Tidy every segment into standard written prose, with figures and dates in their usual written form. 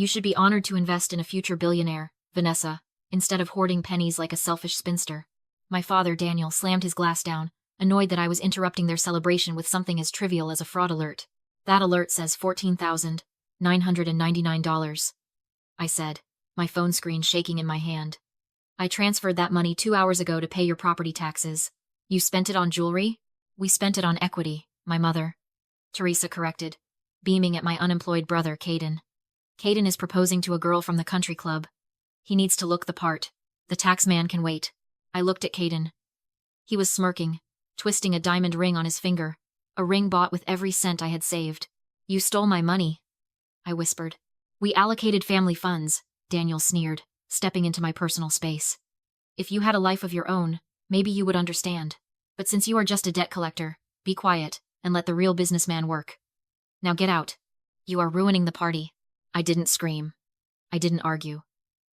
You should be honored to invest in a future billionaire, Vanessa, instead of hoarding pennies like a selfish spinster. My father, Daniel, slammed his glass down, annoyed that I was interrupting their celebration with something as trivial as a fraud alert. That alert says $14,999, I said, my phone screen shaking in my hand. I transferred that money 2 hours ago to pay your property taxes. You spent it on jewelry? We spent it on equity, my mother. Teresa corrected, beaming at my unemployed brother, Caden. Caden is proposing to a girl from the country club. He needs to look the part. The tax man can wait. I looked at Caden. He was smirking, twisting a diamond ring on his finger, a ring bought with every cent I had saved. You stole my money, I whispered. We allocated family funds, Daniel sneered, stepping into my personal space. If you had a life of your own, maybe you would understand. But since you are just a debt collector, be quiet and let the real businessman work. Now get out. You are ruining the party. I didn't scream. I didn't argue.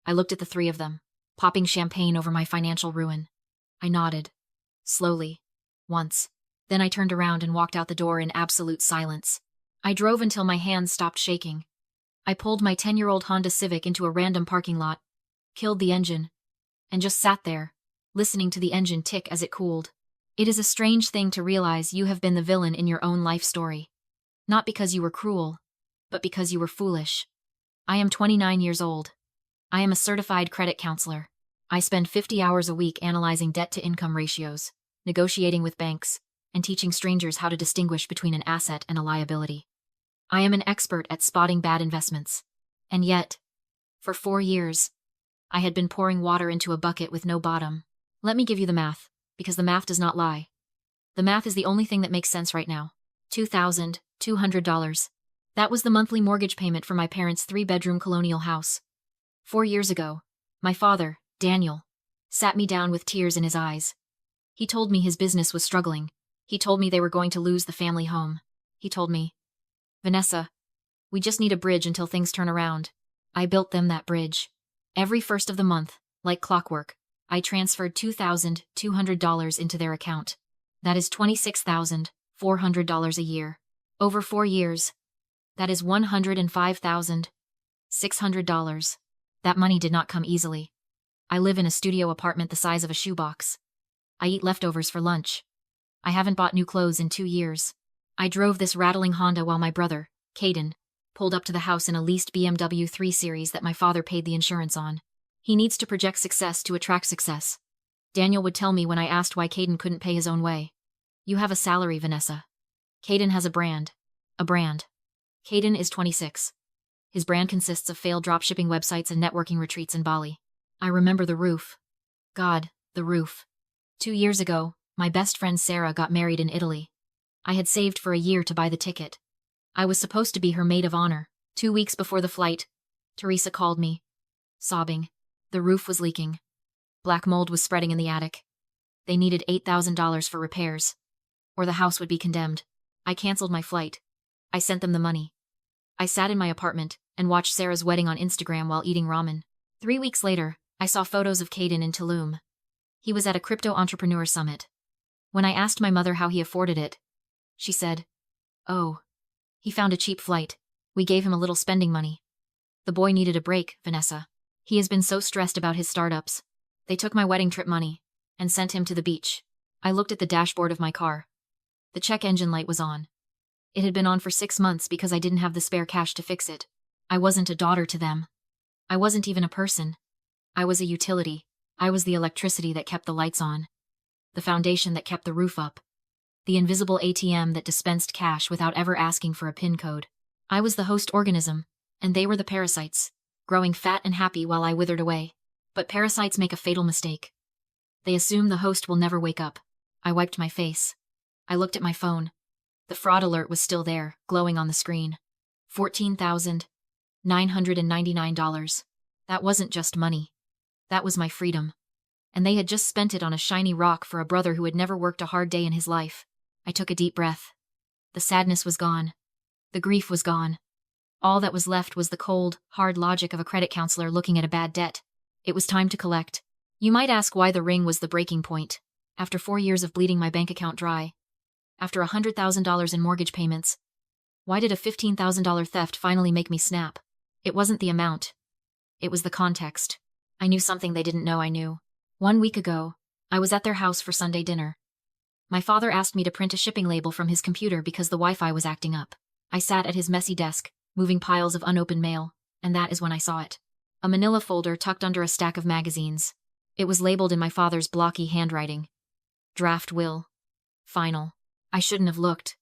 I looked at the three of them, popping champagne over my financial ruin. I nodded. Slowly. Once. Then I turned around and walked out the door in absolute silence. I drove until my hands stopped shaking. I pulled my 10-year-old Honda Civic into a random parking lot, killed the engine, and just sat there, listening to the engine tick as it cooled. It is a strange thing to realize you have been the villain in your own life story. Not because you were cruel, but because you were foolish. I am 29 years old. I am a certified credit counselor. I spend 50 hours a week analyzing debt-to-income ratios, negotiating with banks, and teaching strangers how to distinguish between an asset and a liability. I am an expert at spotting bad investments. And yet, for 4 years, I had been pouring water into a bucket with no bottom. Let me give you the math, because the math does not lie. The math is the only thing that makes sense right now. $2,200. That was the monthly mortgage payment for my parents' 3-bedroom colonial house. 4 years ago, my father, Daniel, sat me down with tears in his eyes. He told me his business was struggling. He told me they were going to lose the family home. He told me, Vanessa, we just need a bridge until things turn around. I built them that bridge. Every first of the month, like clockwork, I transferred $2,200 into their account. That is $26,400 a year. Over 4 years, that is $105,600. That money did not come easily. I live in a studio apartment the size of a shoebox. I eat leftovers for lunch. I haven't bought new clothes in 2 years. I drove this rattling Honda while my brother, Caden, pulled up to the house in a leased BMW 3 Series that my father paid the insurance on. He needs to project success to attract success. Daniel would tell me when I asked why Caden couldn't pay his own way. You have a salary, Vanessa. Caden has a brand. A brand. Caden is 26. His brand consists of failed dropshipping websites and networking retreats in Bali. I remember the roof. God, the roof. 2 years ago, my best friend Sarah got married in Italy. I had saved for a year to buy the ticket. I was supposed to be her maid of honor. 2 weeks before the flight, Teresa called me, sobbing. The roof was leaking. Black mold was spreading in the attic. They needed $8,000 for repairs, or the house would be condemned. I canceled my flight. I sent them the money. I sat in my apartment and watched Sarah's wedding on Instagram while eating ramen. 3 weeks later, I saw photos of Caden in Tulum. He was at a crypto entrepreneur summit. When I asked my mother how he afforded it, she said, "Oh, he found a cheap flight. We gave him a little spending money." The boy needed a break, Vanessa. He has been so stressed about his startups. They took my wedding trip money and sent him to the beach. I looked at the dashboard of my car. The check engine light was on. It had been on for 6 months because I didn't have the spare cash to fix it. I wasn't a daughter to them. I wasn't even a person. I was a utility. I was the electricity that kept the lights on. The foundation that kept the roof up. The invisible ATM that dispensed cash without ever asking for a PIN code. I was the host organism, and they were the parasites, growing fat and happy while I withered away. But parasites make a fatal mistake. They assume the host will never wake up. I wiped my face. I looked at my phone. The fraud alert was still there, glowing on the screen. $14,999. That wasn't just money. That was my freedom. And they had just spent it on a shiny rock for a brother who had never worked a hard day in his life. I took a deep breath. The sadness was gone. The grief was gone. All that was left was the cold, hard logic of a credit counselor looking at a bad debt. It was time to collect. You might ask why the ring was the breaking point. After 4 years of bleeding my bank account dry, after $100,000 in mortgage payments, why did a $15,000 theft finally make me snap? It wasn't the amount. It was the context. I knew something they didn't know I knew. 1 week ago, I was at their house for Sunday dinner. My father asked me to print a shipping label from his computer because the Wi-Fi was acting up. I sat at his messy desk, moving piles of unopened mail, and that is when I saw it. A manila folder tucked under a stack of magazines. It was labeled in my father's blocky handwriting. Draft will. Final. I shouldn't have looked.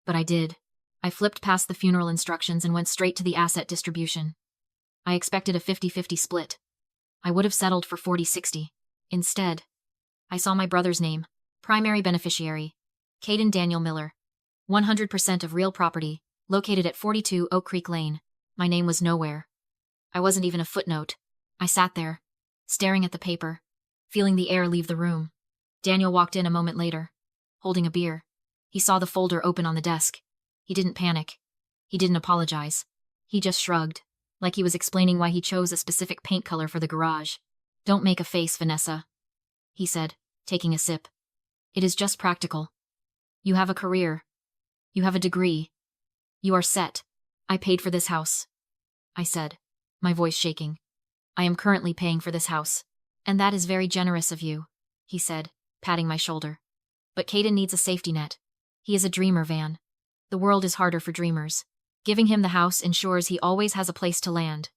But I did. I flipped past the funeral instructions and went straight to the asset distribution. I expected a 50-50 split. I would have settled for 40-60. Instead, I saw my brother's name, primary beneficiary, Caden Daniel Miller. 100% of real property, located at 42 Oak Creek Lane. My name was nowhere. I wasn't even a footnote. I sat there, staring at the paper, feeling the air leave the room. Daniel walked in a moment later, holding a beer. He saw the folder open on the desk. He didn't panic. He didn't apologize. He just shrugged, like he was explaining why he chose a specific paint color for the garage. "Don't make a face, Vanessa," he said, taking a sip. "It is just practical. You have a career. You have a degree. You are set. I paid for this house," I said, my voice shaking. "I am currently paying for this house. And that is very generous of you," he said, patting my shoulder. "But Caden needs a safety net. He is a dreamer, Van. The world is harder for dreamers. Giving him the house ensures he always has a place to land.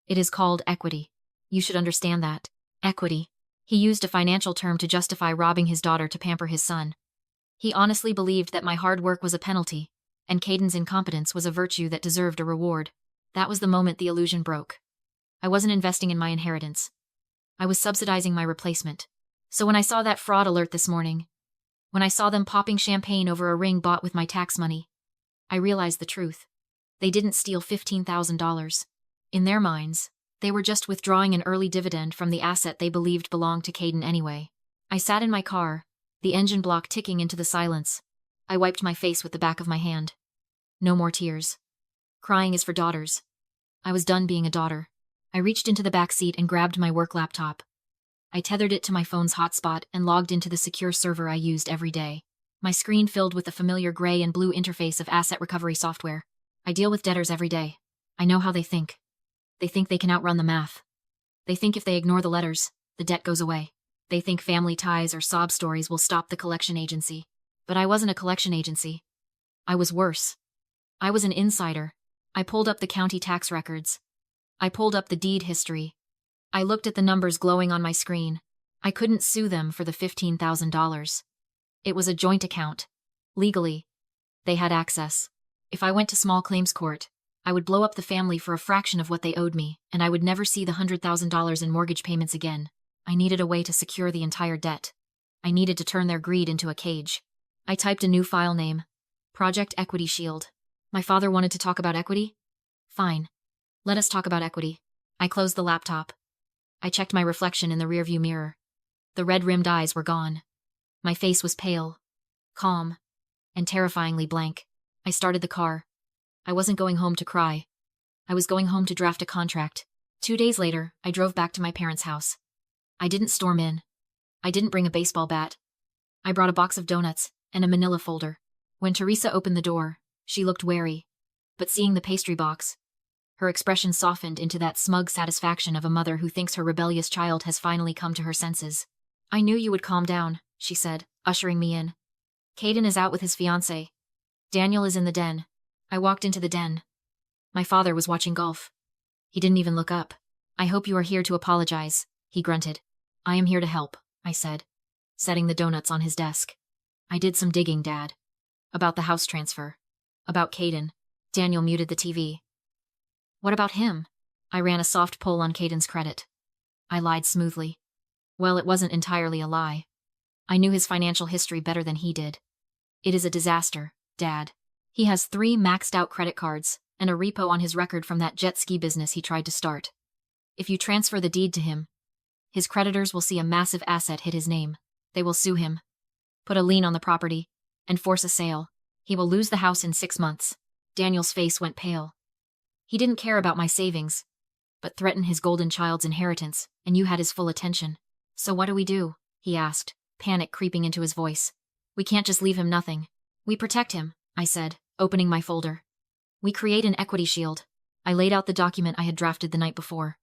It is called equity. You should understand that. Equity." He used a financial term to justify robbing his daughter to pamper his son. He honestly believed that my hard work was a penalty, and Caden's incompetence was a virtue that deserved a reward. That was the moment the illusion broke. I wasn't investing in my inheritance. I was subsidizing my replacement. So when I saw that fraud alert this morning, when I saw them popping champagne over a ring bought with my tax money, I realized the truth. They didn't steal $15,000. In their minds, they were just withdrawing an early dividend from the asset they believed belonged to Caden anyway. I sat in my car, the engine block ticking into the silence. I wiped my face with the back of my hand. No more tears. Crying is for daughters. I was done being a daughter. I reached into the back seat and grabbed my work laptop. I tethered it to my phone's hotspot and logged into the secure server I used every day. My screen filled with the familiar gray and blue interface of asset recovery software. I deal with debtors every day. I know how they think. They think they can outrun the math. They think if they ignore the letters, the debt goes away. They think family ties or sob stories will stop the collection agency. But I wasn't a collection agency. I was worse. I was an insider. I pulled up the county tax records. I pulled up the deed history. I looked at the numbers glowing on my screen. I couldn't sue them for the $15,000. It was a joint account. Legally, they had access. If I went to small claims court, I would blow up the family for a fraction of what they owed me, and I would never see the $100,000 in mortgage payments again. I needed a way to secure the entire debt. I needed to turn their greed into a cage. I typed a new file name. Project Equity Shield. My father wanted to talk about equity? Fine. Let us talk about equity. I closed the laptop. I checked my reflection in the rearview mirror. The red-rimmed eyes were gone. My face was pale, calm, and terrifyingly blank. I started the car. I wasn't going home to cry. I was going home to draft a contract. 2 days later, I drove back to my parents' house. I didn't storm in. I didn't bring a baseball bat. I brought a box of donuts and a manila folder. When Teresa opened the door, she looked wary. But seeing the pastry box, her expression softened into that smug satisfaction of a mother who thinks her rebellious child has finally come to her senses. "I knew you would calm down," she said, ushering me in. "Caden is out with his fiancée. Daniel is in the den." I walked into the den. My father was watching golf. He didn't even look up. "I hope you are here to apologize," he grunted. "I am here to help," I said, setting the donuts on his desk. "I did some digging, Dad. About the house transfer. About Caden." Daniel muted the TV. "What about him?" I ran a soft poll on Caden's credit. I lied smoothly. Well, it wasn't entirely a lie. I knew his financial history better than he did. It is a disaster, Dad. He has 3 maxed-out credit cards and a repo on his record from that jet ski business he tried to start. If you transfer the deed to him, his creditors will see a massive asset hit his name. They will sue him, put a lien on the property, and force a sale. He will lose the house in 6 months. Daniel's face went pale. He didn't care about my savings, but threatened his golden child's inheritance, and you had his full attention. "So what do we do?" he asked, panic creeping into his voice. "We can't just leave him nothing. We protect him," I said, opening my folder. "We create an equity shield. I laid out the document I had drafted the night before.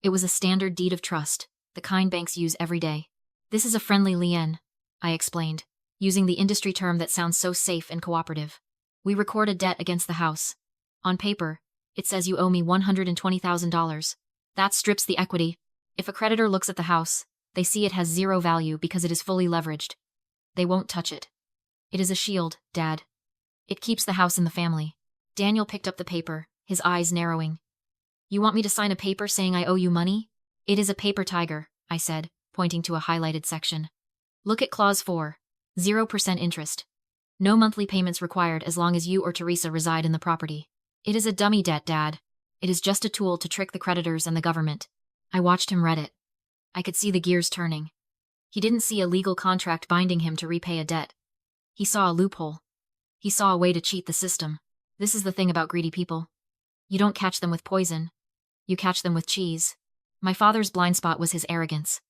It was a standard deed of trust, the kind banks use every day. This is a friendly lien, I explained, using the industry term that sounds so safe and cooperative. We record a debt against the house. On paper, it says you owe me $120,000. That strips the equity. If a creditor looks at the house, they see it has zero value because it is fully leveraged. They won't touch it. It is a shield, Dad. It keeps the house in the family. Daniel picked up the paper, his eyes narrowing. You want me to sign a paper saying I owe you money? It is a paper tiger, I said, pointing to a highlighted section. Look at Clause 4. 0% interest. No monthly payments required as long as you or Teresa reside in the property. It is a dummy debt, Dad. It is just a tool to trick the creditors and the government. I watched him read it. I could see the gears turning. He didn't see a legal contract binding him to repay a debt. He saw a loophole. He saw a way to cheat the system. This is the thing about greedy people. You don't catch them with poison. You catch them with cheese. My father's blind spot was his arrogance.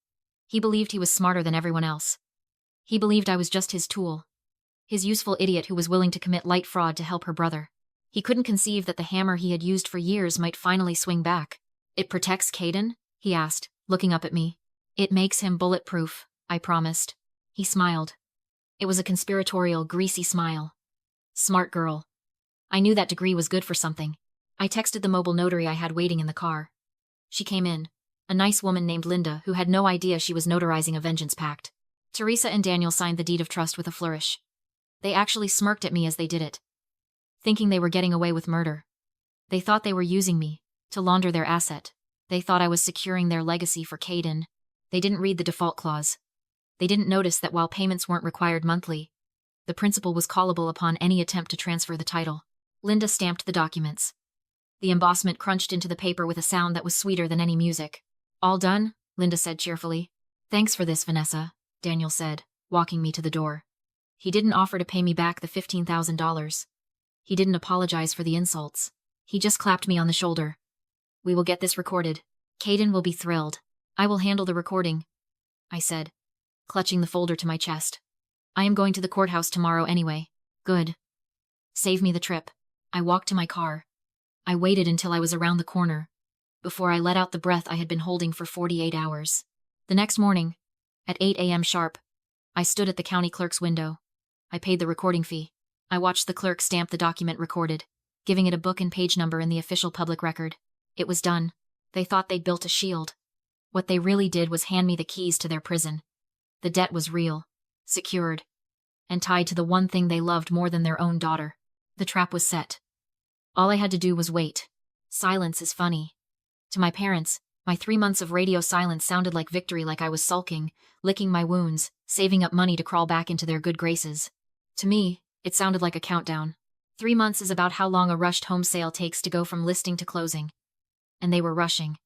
He believed he was smarter than everyone else. He believed I was just his tool. His useful idiot who was willing to commit light fraud to help her brother. He couldn't conceive that the hammer he had used for years might finally swing back. It protects Caden? He asked, looking up at me. It makes him bulletproof, I promised. He smiled. It was a conspiratorial, greasy smile. Smart girl. I knew that degree was good for something. I texted the mobile notary I had waiting in the car. She came in. A nice woman named Linda who had no idea she was notarizing a vengeance pact. Teresa and Daniel signed the deed of trust with a flourish. They actually smirked at me as they did it, thinking they were getting away with murder. They thought they were using me to launder their asset. They thought I was securing their legacy for Caden. They didn't read the default clause. They didn't notice that while payments weren't required monthly, the principal was callable upon any attempt to transfer the title. Linda stamped the documents. The embossment crunched into the paper with a sound that was sweeter than any music. All done? Linda said cheerfully. Thanks for this, Vanessa, Daniel said, walking me to the door. He didn't offer to pay me back the $15,000. He didn't apologize for the insults. He just clapped me on the shoulder. We will get this recorded. Caden will be thrilled. I will handle the recording, I said, clutching the folder to my chest. I am going to the courthouse tomorrow anyway. Good. Save me the trip. I walked to my car. I waited until I was around the corner, before I let out the breath I had been holding for 48 hours. The next morning, at 8 a.m. sharp, I stood at the county clerk's window. I paid the recording fee. I watched the clerk stamp the document recorded, giving it a book and page number in the official public record. It was done. They thought they'd built a shield. What they really did was hand me the keys to their prison. The debt was real, secured, and tied to the one thing they loved more than their own daughter. The trap was set. All I had to do was wait. Silence is funny. To my parents, my 3 months of radio silence sounded like victory, like I was sulking, licking my wounds, saving up money to crawl back into their good graces. To me, it sounded like a countdown. 3 months is about how long a rushed home sale takes to go from listing to closing. And they were rushing.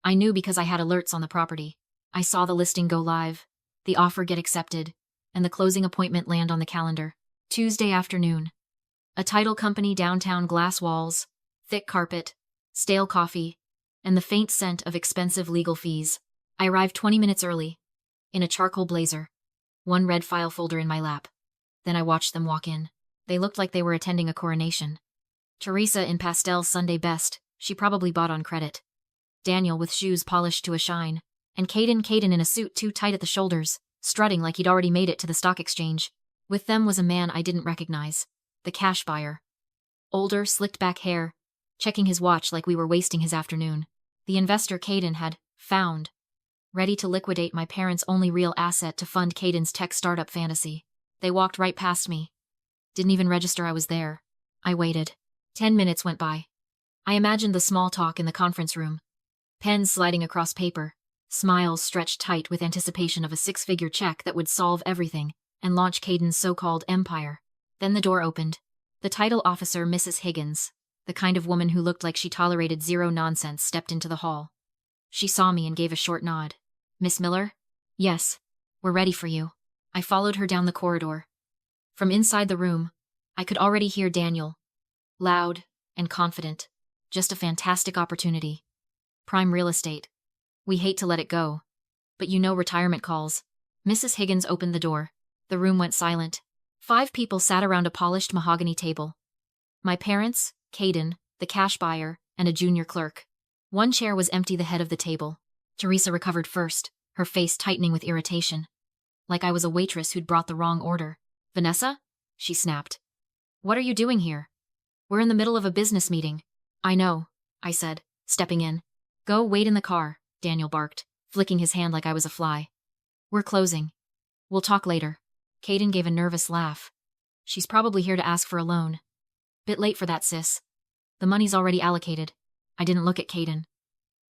I knew because I had alerts on the property. I saw the listing go live, the offer get accepted, and the closing appointment land on the calendar. Tuesday afternoon. A title company, downtown, glass walls, thick carpet, stale coffee, and the faint scent of expensive legal fees. I arrived 20 minutes early, in a charcoal blazer, one red file folder in my lap. Then I watched them walk in. They looked like they were attending a coronation. Teresa in pastel Sunday best, she probably bought on credit. Daniel with shoes polished to a shine, and Caden in a suit too tight at the shoulders, strutting like he'd already made it to the stock exchange. With them was a man I didn't recognize, the cash buyer. Older, slicked back hair, checking his watch like we were wasting his afternoon. The investor Caden had found, ready to liquidate my parents' only real asset to fund Caden's tech startup fantasy. They walked right past me. Didn't even register I was there. I waited. 10 minutes went by. I imagined the small talk in the conference room. Pens sliding across paper, smiles stretched tight with anticipation of a 6-figure check that would solve everything and launch Caden's so-called empire. Then the door opened. The title officer, Mrs. Higgins, the kind of woman who looked like she tolerated zero nonsense, stepped into the hall. She saw me and gave a short nod. Miss Miller? Yes. We're ready for you. I followed her down the corridor. From inside the room, I could already hear Daniel, loud and confident. Just a fantastic opportunity. Prime real estate. We hate to let it go. But you know retirement calls. Mrs. Higgins opened the door. The room went silent. 5 people sat around a polished mahogany table. My parents, Caden, the cash buyer, and a junior clerk. One chair was empty, the head of the table. Teresa recovered first, her face tightening with irritation. Like I was a waitress who'd brought the wrong order. "Vanessa?" she snapped. "What are you doing here? We're in the middle of a business meeting." "I know," I said, stepping in. "Go wait in the car," Daniel barked, flicking his hand like I was a fly. "We're closing. We'll talk later." Caden gave a nervous laugh. "She's probably here to ask for a loan." "Bit late for that, sis. The money's already allocated." I didn't look at Caden.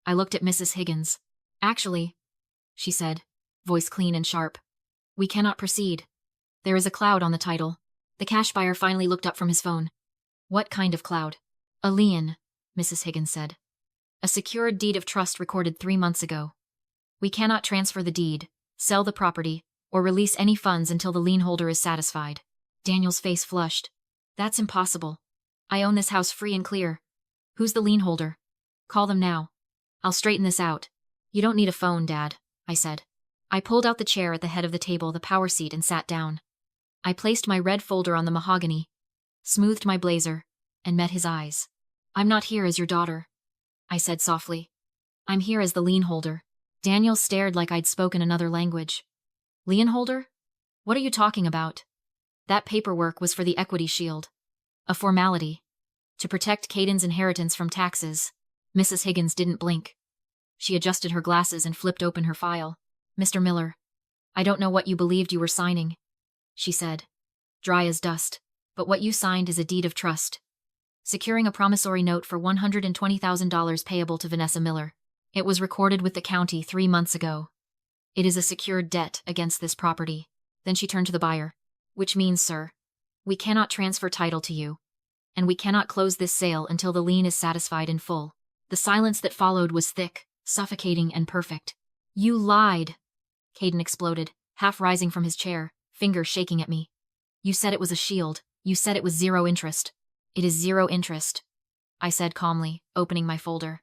I looked at Mrs. Higgins. "Actually," she said, voice clean and sharp, "we cannot proceed. There is a cloud on the title." The cash buyer finally looked up from his phone. "What kind of cloud?" "A lien," Mrs. Higgins said. "A secured deed of trust recorded 3 months ago. We cannot transfer the deed, sell the property, or release any funds until the lien holder is satisfied." Daniel's face flushed. "That's impossible. I own this house free and clear. Who's the lien holder? Call them now. I'll straighten this out." "You don't need a phone, Dad," I said. I pulled out the chair at the head of the table, the power seat, and sat down. I placed my red folder on the mahogany, smoothed my blazer, and met his eyes. "I'm not here as your daughter," I said softly. "I'm here as the lien holder." Daniel stared like I'd spoken another language. "Lien holder? What are you talking about?" "That paperwork was for the equity shield. A formality. To protect Caden's inheritance from taxes." Mrs. Higgins didn't blink. She adjusted her glasses and flipped open her file. "Mr. Miller, I don't know what you believed you were signing," she said, dry as dust, "but what you signed is a deed of trust, securing a promissory note for $120,000 payable to Vanessa Miller. It was recorded with the county 3 months ago. It is a secured debt against this property." Then she turned to the buyer. "Which means, sir, we cannot transfer title to you, and we cannot close this sale until the lien is satisfied in full." The silence that followed was thick, suffocating, and perfect. "You lied," Caden exploded, half rising from his chair, fingers shaking at me. "You said it was a shield. You said it was 0 interest." "It is 0 interest," I said calmly, opening my folder.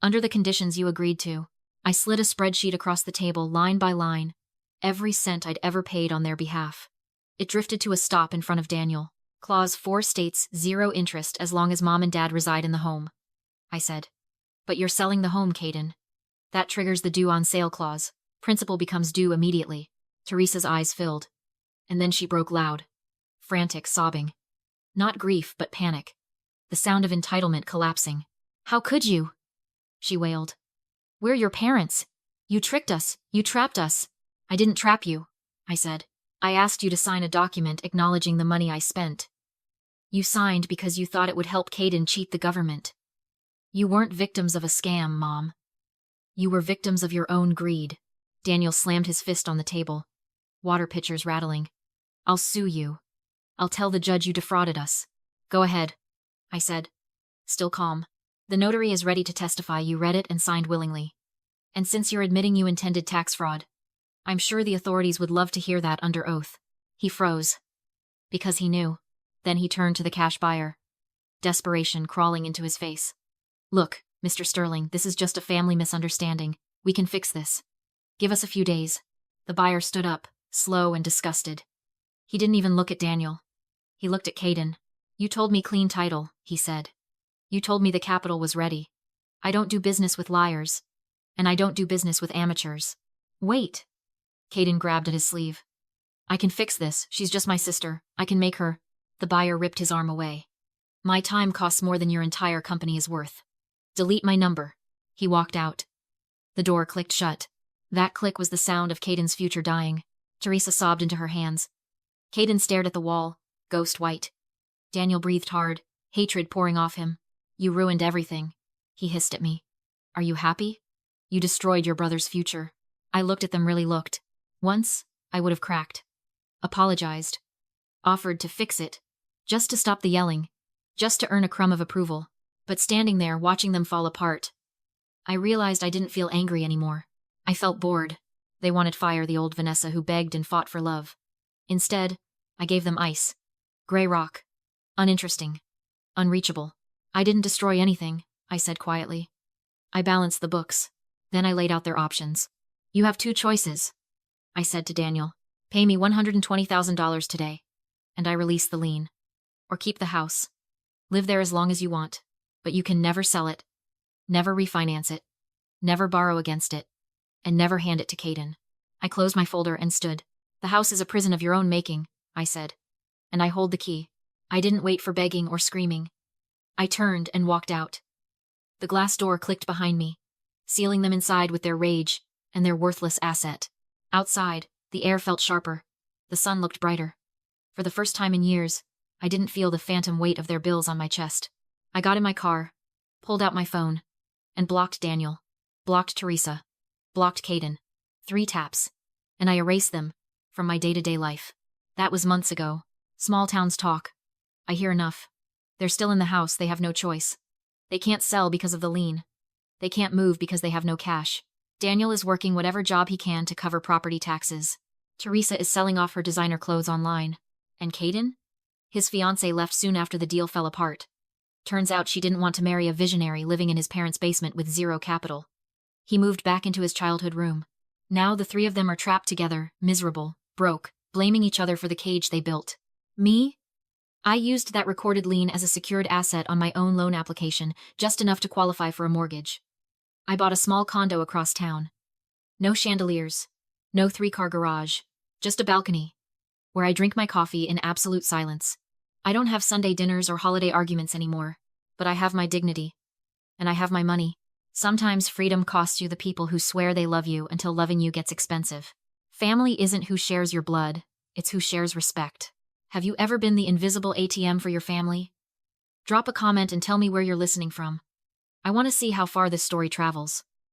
"Under the conditions you agreed to." I slid a spreadsheet across the table, line by line, every cent I'd ever paid on their behalf. It drifted to a stop in front of Daniel. "Clause 4 states 0 interest as long as Mom and Dad reside in the home," I said. "But you're selling the home, Caden. That triggers the due on sale clause. Principal becomes due immediately." Teresa's eyes filled, and then she broke loud. Frantic sobbing. Not grief, but panic. The sound of entitlement collapsing. "How could you?" she wailed. "We're your parents. You tricked us. You trapped us." "I didn't trap you," I said. "I asked you to sign a document acknowledging the money I spent. You signed because you thought it would help Caden cheat the government. You weren't victims of a scam, Mom. You were victims of your own greed." Daniel slammed his fist on the table, water pitchers rattling. "I'll sue you. I'll tell the judge you defrauded us." "Go ahead," I said, still calm. "The notary is ready to testify you read it and signed willingly. And since you're admitting you intended tax fraud, I'm sure the authorities would love to hear that under oath." He froze, because he knew. Then he turned to the cash buyer, desperation crawling into his face. "Look, Mr. Sterling, this is just a family misunderstanding. We can fix this. Give us a few days." The buyer stood up, slow and disgusted. He didn't even look at Daniel. He looked at Caden. "You told me clean title," he said. "You told me the capital was ready. I don't do business with liars. And I don't do business with amateurs." "Wait." Caden grabbed at his sleeve. "I can fix this. She's just my sister. I can make her." The buyer ripped his arm away. "My time costs more than your entire company is worth. Delete my number." He walked out. The door clicked shut. That click was the sound of Caden's future dying. Teresa sobbed into her hands. Caden stared at the wall, ghost white. Daniel breathed hard, hatred pouring off him. "You ruined everything," he hissed at me. "Are you happy? You destroyed your brother's future." I looked at them, really looked. Once, I would have cracked. Apologized. Offered to fix it. Just to stop the yelling. Just to earn a crumb of approval. But standing there, watching them fall apart, I realized I didn't feel angry anymore. I felt bored. They wanted fire, the old Vanessa who begged and fought for love. Instead, I gave them ice. Gray rock. Uninteresting. Unreachable. "I didn't destroy anything," I said quietly. "I balanced the books." Then I laid out their options. "You have 2 choices," I said to Daniel. "Pay me $120,000 today, and I release the lien. Or keep the house. Live there as long as you want. But you can never sell it, never refinance it, never borrow against it, and never hand it to Caden. I closed my folder and stood. The house is a prison of your own making, I said. And I hold the key. I didn't wait for begging or screaming. I turned and walked out. The glass door clicked behind me, sealing them inside with their rage and their worthless asset. Outside, the air felt sharper. The sun looked brighter. For the first time in years, I didn't feel the phantom weight of their bills on my chest. I got in my car, pulled out my phone, and blocked Daniel, blocked Teresa, blocked Caden. 3 taps. And I erased them from my day-to-day life. That was months ago. Small towns talk. I hear enough. They're still in the house, they have no choice. They can't sell because of the lien. They can't move because they have no cash. Daniel is working whatever job he can to cover property taxes. Teresa is selling off her designer clothes online. And Caden? His fiancée left soon after the deal fell apart. Turns out she didn't want to marry a visionary living in his parents' basement with zero capital. He moved back into his childhood room. Now the 3 of them are trapped together, miserable, broke, blaming each other for the cage they built. Me? I used that recorded lien as a secured asset on my own loan application, just enough to qualify for a mortgage. I bought a small condo across town. No chandeliers, no 3-car garage, just a balcony, where I drink my coffee in absolute silence. I don't have Sunday dinners or holiday arguments anymore, but I have my dignity. And I have my money. Sometimes freedom costs you the people who swear they love you until loving you gets expensive. Family isn't who shares your blood, it's who shares respect. Have you ever been the invisible ATM for your family? Drop a comment and tell me where you're listening from. I want to see how far this story travels.